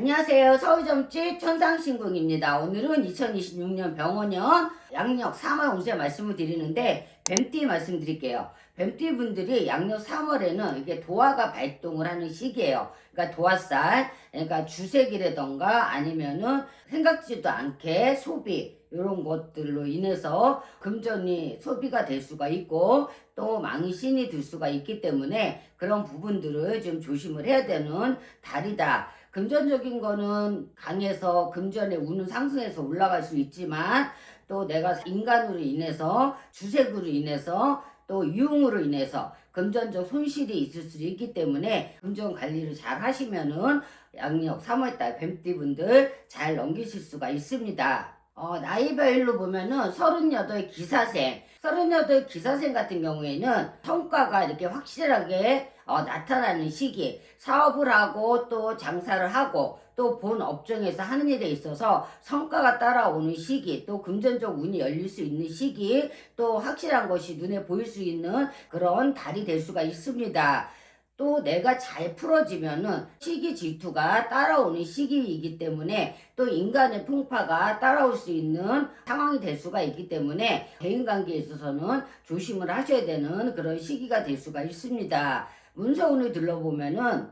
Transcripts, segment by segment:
안녕하세요. 서울점집 천상신궁입니다. 오늘은 2026년 병원년 양력 3월 운세 말씀을 드리는데 뱀띠 말씀드릴게요. 뱀띠 분들이 양력 3월에는 이게 도화가 발동을 하는 시기예요. 그러니까 도화살, 그러니까 주색이라던가 아니면은 생각지도 않게 소비 이런 것들로 인해서 금전이 소비가 될 수가 있고 또 망신이 들 수가 있기 때문에 그런 부분들을 좀 조심을 해야 되는 달이다. 금전적인 거는 강해서 금전의 운은 상승해서 올라갈 수 있지만 또 내가 인간으로 인해서 주색으로 인해서 또 유흥으로 인해서 금전적 손실이 있을 수 있기 때문에 금전 관리를 잘 하시면은 양력 3월달 뱀띠 분들 잘 넘기실 수가 있습니다. 나이별로 보면은 38 기사생, 38 기사생 같은 경우에는 성과가 이렇게 확실하게 나타나는 시기, 사업을 하고 또 장사를 하고 또 본 업종에서 하는 일에 있어서 성과가 따라오는 시기, 또 금전적 운이 열릴 수 있는 시기, 또 확실한 것이 눈에 보일 수 있는 그런 달이 될 수가 있습니다. 또 내가 잘 풀어지면은 시기 질투가 따라오는 시기이기 때문에 또 인간의 풍파가 따라올 수 있는 상황이 될 수가 있기 때문에 대인관계에 있어서는 조심을 하셔야 되는 그런 시기가 될 수가 있습니다. 문서운을 둘러보면은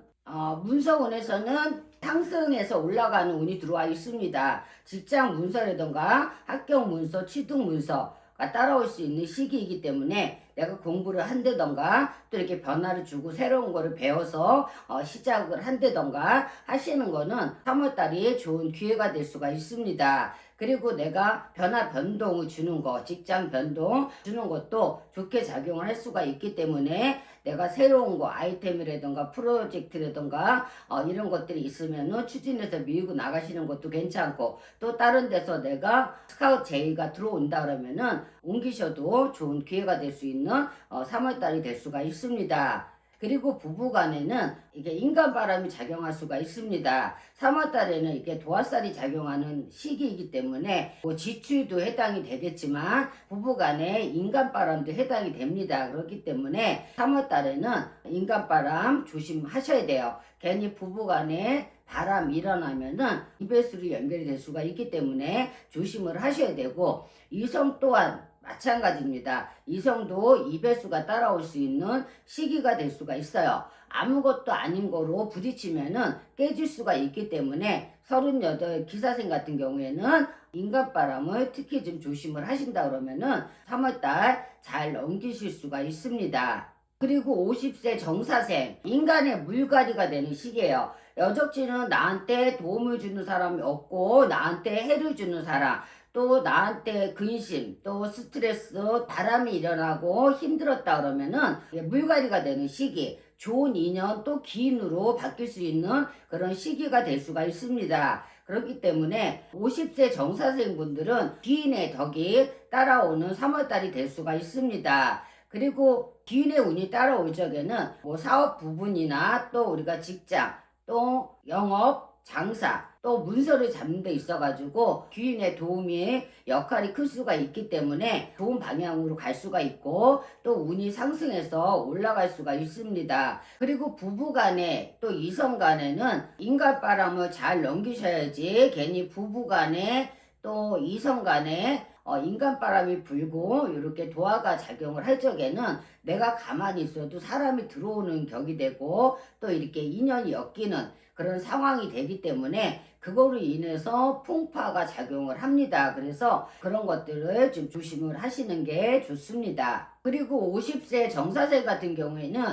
문서운에서는 상승해서 올라가는 운이 들어와 있습니다. 직장 문서라던가 합격 문서, 취득 문서가 따라올 수 있는 시기이기 때문에 내가 공부를 한다던가 또 이렇게 변화를 주고 새로운 거를 배워서 시작을 한다던가 하시는 거는 3월달이 좋은 기회가 될 수가 있습니다. 그리고 내가 변화 변동을 주는 거, 직장 변동 주는 것도 좋게 작용을 할 수가 있기 때문에 내가 새로운 거, 아이템이라던가 프로젝트라던가 이런 것들이 있으면은 추진해서 밀고 나가시는 것도 괜찮고 또 다른 데서 내가 스카우트 제의가 들어온다 그러면은 옮기셔도 좋은 기회가 될 수 있는 3월달이 될 수가 있습니다. 그리고 부부간에는 이게 인간바람이 작용할 수가 있습니다. 3월달에는 이게 도화살이 작용하는 시기이기 때문에 뭐 지출도 해당이 되겠지만 부부간에 인간바람도 해당이 됩니다. 그렇기 때문에 3월달에는 인간바람 조심하셔야 돼요. 괜히 부부간에 바람 일어나면은 이별수로 연결이 될 수가 있기 때문에 조심을 하셔야 되고 이성 또한 마찬가지입니다. 이성도 이별수가 따라올 수 있는 시기가 될 수가 있어요. 아무것도 아닌 거로 부딪히면은 깨질 수가 있기 때문에 38 기사생 같은 경우에는 인간바람을 특히 좀 조심을 하신다 그러면은 3월달 잘 넘기실 수가 있습니다. 그리고 50세 정사생, 인간의 물갈이가 되는 시기예요. 여적지는 나한테 도움을 주는 사람이 없고 나한테 해를 주는 사람, 또 나한테 근심, 또 스트레스, 바람이 일어나고 힘들었다 그러면은 물갈이가 되는 시기, 좋은 인연 또 기인으로 바뀔 수 있는 그런 시기가 될 수가 있습니다. 그렇기 때문에 50세 정사생 분들은 기인의 덕이 따라오는 3월달이 될 수가 있습니다. 그리고 기인의 운이 따라올 적에는 뭐 사업 부분이나 또 우리가 직장, 또 영업, 장사, 또 문서를 잡는 데 있어가지고 귀인의 도움이 역할이 클 수가 있기 때문에 좋은 방향으로 갈 수가 있고 또 운이 상승해서 올라갈 수가 있습니다. 그리고 부부간에 또 이성간에는 인간바람을 잘 넘기셔야지 괜히 부부간에 또 이성간에 인간바람이 불고 이렇게 도화가 작용을 할 적에는 내가 가만히 있어도 사람이 들어오는 격이 되고 또 이렇게 인연이 엮이는 그런 상황이 되기 때문에 그거로 인해서 풍파가 작용을 합니다. 그래서 그런 것들을 좀 조심을 하시는 게 좋습니다. 그리고 50세 정사생 같은 경우에는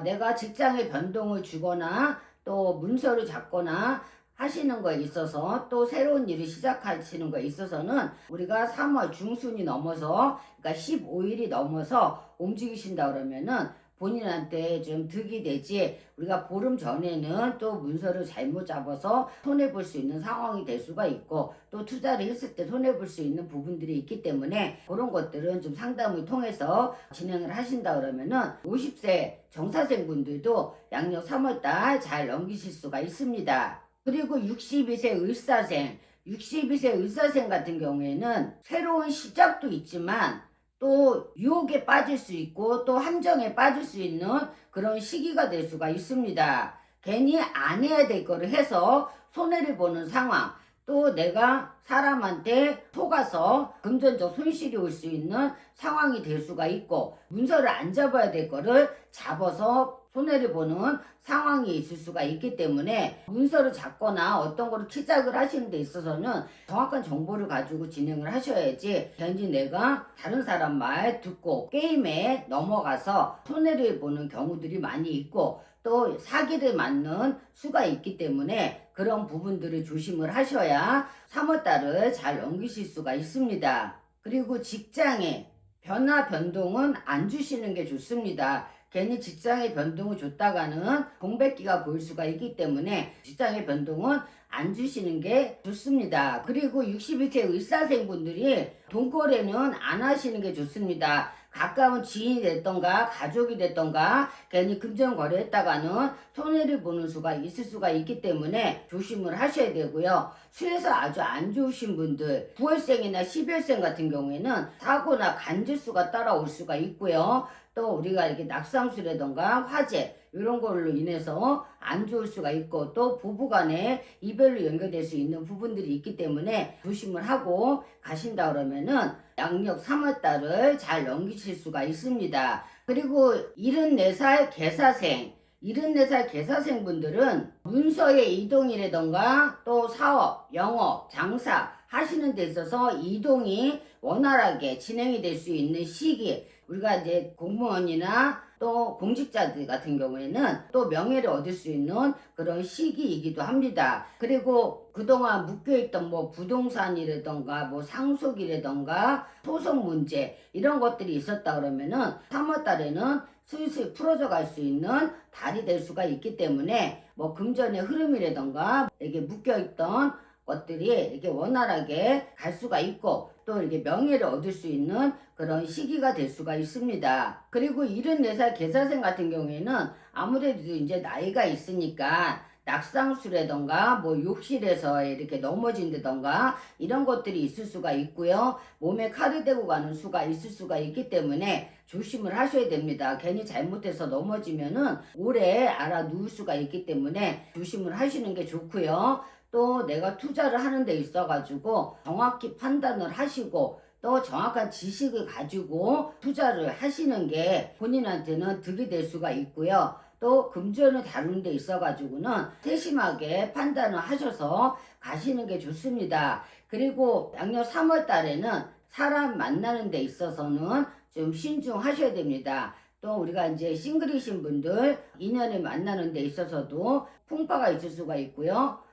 내가 직장에 변동을 주거나 또 문서를 잡거나 하시는 거에 있어서 또 새로운 일을 시작하시는 거에 있어서는 우리가 3월 중순이 넘어서 그러니까 15일이 넘어서 움직이신다 그러면은 본인한테 좀 득이 되지 우리가 보름 전에는 또 문서를 잘못 잡아서 손해볼 수 있는 상황이 될 수가 있고 또 투자를 했을 때 손해볼 수 있는 부분들이 있기 때문에 그런 것들은 좀 상담을 통해서 진행을 하신다 그러면은 50세 정사생 분들도 양력 3월달 잘 넘기실 수가 있습니다. 그리고 62세 을사생, 62세 을사생 같은 경우에는 새로운 시작도 있지만 또 유혹에 빠질 수 있고 또 함정에 빠질 수 있는 그런 시기가 될 수가 있습니다. 괜히 안 해야 될 거를 해서 손해를 보는 상황, 또 내가 사람한테 속아서 금전적 손실이 올 수 있는 상황이 될 수가 있고, 문서를 안 잡아야 될 거를 잡아서 손해를 보는 상황이 있을 수가 있기 때문에 문서를 잡거나 어떤 거를 시작을 하시는 데 있어서는 정확한 정보를 가지고 진행을 하셔야지, 괜히 내가 다른 사람 말 듣고 게임에 넘어가서 손해를 보는 경우들이 많이 있고, 또 사기를 맞는 수가 있기 때문에 그런 부분들을 조심을 하셔야 3월달을 잘 넘기실 수가 있습니다. 그리고 직장에 변화 변동은 안 주시는 게 좋습니다. 괜히 직장의 변동을 줬다가는 공백기가 보일 수가 있기 때문에 직장의 변동은 안 주시는 게 좋습니다. 그리고 62세 의사생분들이 돈거래는 안 하시는 게 좋습니다. 가까운 지인이 됐던가 가족이 됐던가 괜히 금전 거래했다가는 손해를 보는 수가 있을 수가 있기 때문에 조심을 하셔야 되고요. 수에서 아주 안 좋으신 분들, 9월생이나 12월생 같은 경우에는 사고나 간질수가 따라올 수가 있고요. 또 우리가 이렇게 낙상수라던가 화재 이런 걸로 인해서 안 좋을 수가 있고, 또 부부간에 이별로 연결될 수 있는 부분들이 있기 때문에 조심을 하고 가신다 그러면은 양력 3월달을 잘 넘기실 수가 있습니다. 그리고 74살 개사생, 74살 개사생 분들은 문서의 이동이라던가 또 사업, 영업, 장사 하시는 데 있어서 이동이 원활하게 진행이 될 수 있는 시기, 우리가 이제 공무원이나 또 공직자들 같은 경우에는 또 명예를 얻을 수 있는 그런 시기이기도 합니다. 그리고 그동안 묶여있던 뭐 부동산이라던가 뭐 상속이라던가 소송 문제 이런 것들이 있었다 그러면은 3월 달에는 슬슬 풀어져 갈 수 있는 달이 될 수가 있기 때문에 뭐 금전의 흐름이라던가 이게 묶여있던 것들이 이렇게 원활하게 갈 수가 있고, 또 이렇게 명예를 얻을 수 있는 그런 시기가 될 수가 있습니다. 그리고 74살 개사생 같은 경우에는 아무래도 이제 나이가 있으니까 낙상수라던가 뭐 욕실에서 이렇게 넘어진다던가 이런 것들이 있을 수가 있고요. 몸에 칼이 대고 가는 수가 있을 수가 있기 때문에 조심을 하셔야 됩니다. 괜히 잘못해서 넘어지면은 오래 알아 누울 수가 있기 때문에 조심을 하시는 게 좋고요. 또 내가 투자를 하는 데 있어 가지고 정확히 판단을 하시고 또 정확한 지식을 가지고 투자를 하시는 게 본인한테는 득이 될 수가 있고요. 또 금전을 다루는 데 있어 가지고는 세심하게 판단을 하셔서 가시는 게 좋습니다. 그리고 양력 3월 달에는 사람 만나는 데 있어서는 좀 신중하셔야 됩니다. 또 우리가 이제 싱글이신 분들 인연을 만나는 데 있어서도 풍파가 있을 수가 있고요.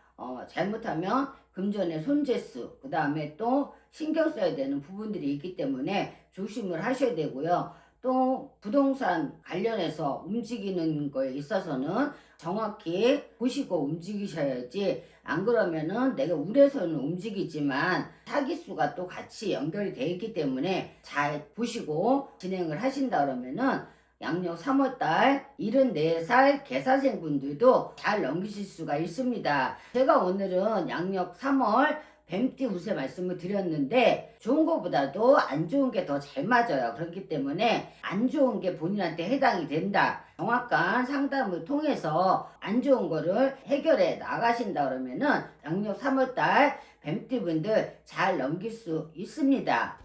잘못하면 금전의 손재수, 그 다음에 또 신경 써야 되는 부분들이 있기 때문에 조심을 하셔야 되고요. 또 부동산 관련해서 움직이는 거에 있어서는 정확히 보시고 움직이셔야지, 안 그러면은 내가 울에서는 움직이지만 사기수가 또 같이 연결이 되어 있기 때문에 잘 보시고 진행을 하신다 그러면은 양력 3월달 74살 개사생 분들도 잘 넘기실 수가 있습니다. 제가 오늘은 양력 3월 뱀띠 우세 말씀을 드렸는데 좋은 것보다도 안 좋은 게 더 잘 맞아요. 그렇기 때문에 안 좋은 게 본인한테 해당이 된다, 정확한 상담을 통해서 안 좋은 거를 해결해 나가신다 그러면은 양력 3월달 뱀띠 분들 잘 넘길 수 있습니다.